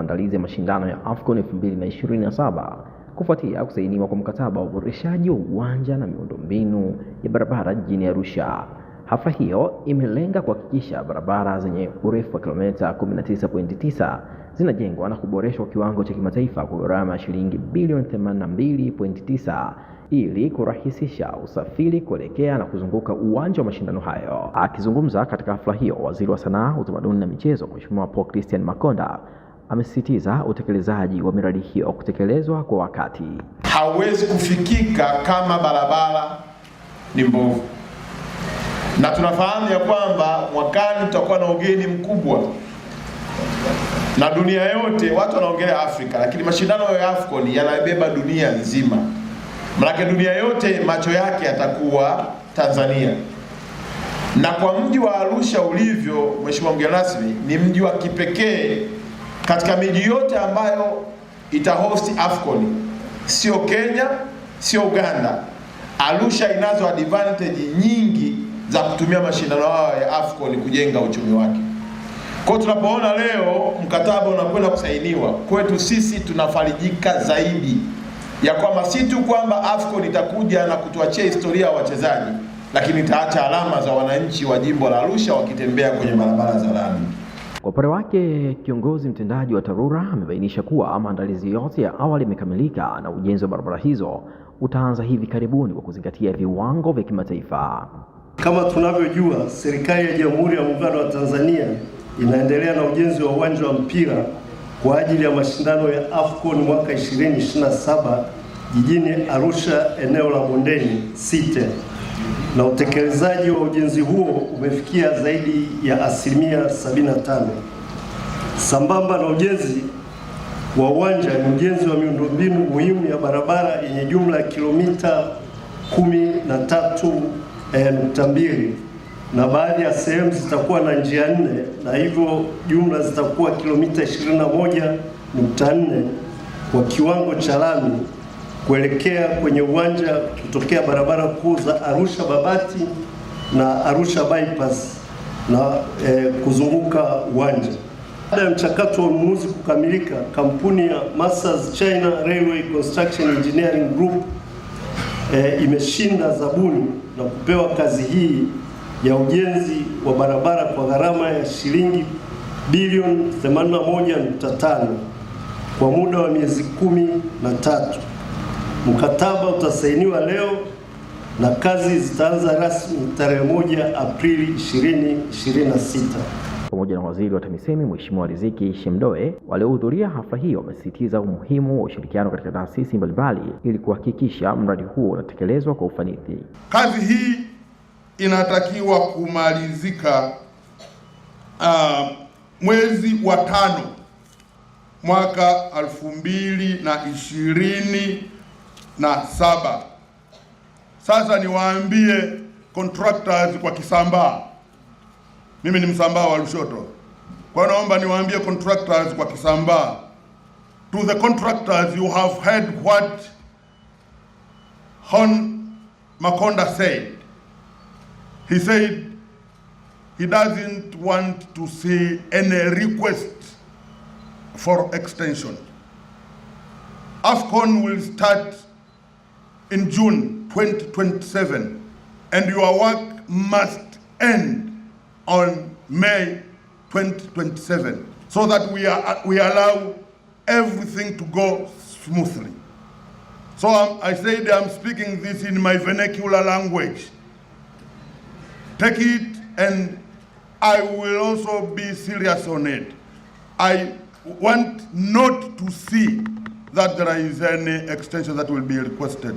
maandalizi ya mashindano ya AFCON 2027 kufuatia kusainiwa kwa mkataba wa uboreshaji wa uwanja na miundombinu ya barabara jijini Arusha. Hafla hiyo imelenga kuhakikisha barabara zenye urefu wa kilomita 19.9 zinajengwa na kuboreshwa kiwango cha kimataifa kwa gharama ya shilingi bilioni 82.9 ili kurahisisha usafiri kuelekea na kuzunguka uwanja wa mashindano hayo. Akizungumza katika hafla hiyo, Waziri wa Sanaa, Utamaduni na Michezo, Mheshimiwa Paul Christian Makonda amesisitiza utekelezaji wa miradi hiyo kutekelezwa kwa wakati. Hawezi kufikika kama barabara ni mbovu, na tunafahamu ya kwamba mwakani tutakuwa na ugeni mkubwa na dunia yote. Watu wanaongelea Afrika, lakini mashindano ya AFCON yanabeba dunia nzima. Maana dunia yote macho yake yatakuwa Tanzania. Na kwa mji wa Arusha ulivyo, Mheshimiwa mgeni rasmi, ni mji wa kipekee katika miji yote ambayo itahost AFCON. Sio Kenya, sio Uganda. Arusha inazo advantage nyingi za kutumia mashindano hayo ya AFCON kujenga uchumi wake. Kwa tunapoona leo mkataba unakwenda kusainiwa, kwetu sisi tunafarijika zaidi ya kwamba si tu kwamba AFCON itakuja na kutuachia historia ya wachezaji, lakini itaacha alama za wananchi wa jimbo la Arusha wakitembea kwenye barabara za lami. Kwa upande wake, kiongozi mtendaji wa TARURA amebainisha kuwa maandalizi yote ya awali yamekamilika na ujenzi wa barabara hizo utaanza hivi karibuni kwa kuzingatia viwango vya kimataifa. Kama tunavyojua, serikali ya Jamhuri ya Muungano wa Tanzania inaendelea na ujenzi wa uwanja wa mpira kwa ajili ya mashindano ya AFCON mwaka 2027 jijini Arusha, eneo la Bondeni Site, na utekelezaji wa ujenzi huo umefikia zaidi ya 75%. Sambamba na ujenzi wa uwanja ni ujenzi wa miundombinu muhimu ya barabara yenye jumla ya kilomita 13.2 na baadhi ya sehemu zitakuwa na njia 4, na hivyo jumla zitakuwa kilomita 21.4 kwa kiwango cha lami kuelekea kwenye uwanja kutokea barabara kuu za Arusha Babati na Arusha Bypass na kuzunguka uwanja. Baada ya mchakato wa ununuzi kukamilika, kampuni ya Masters China Railway Construction Engineering Group imeshinda zabuni na kupewa kazi hii ya ujenzi wa barabara kwa gharama ya shilingi bilioni 81.5 kwa muda wa miezi 13. Mkataba utasainiwa leo na kazi zitaanza rasmi tarehe 1 Aprili 2026. Pamoja na Waziri wa TAMISEMI Mheshimiwa Riziki Shemdoe, waliohudhuria hafla hiyo wamesisitiza umuhimu wa ushirikiano katika taasisi mbalimbali ili kuhakikisha mradi huo unatekelezwa kwa ufanisi. Kazi hii inatakiwa kumalizika mwezi wa 5 mwaka 2027. Sasa niwaambie contractors kwa Kisambaa. Mimi ni Msambaa wa Lushoto. Kwa naomba niwaambie contractors kwa Kisambaa. To the contractors, you have heard what Hon Makonda said. He said he doesn't want to see any request for extension. AFCON will start in June 2027 and your work must end on May 2027 so that we allow everything to go smoothly. So I said I'm speaking this in my vernacular language. Take it, and I will also be serious on it. I want not to see that there is any extension that will be requested.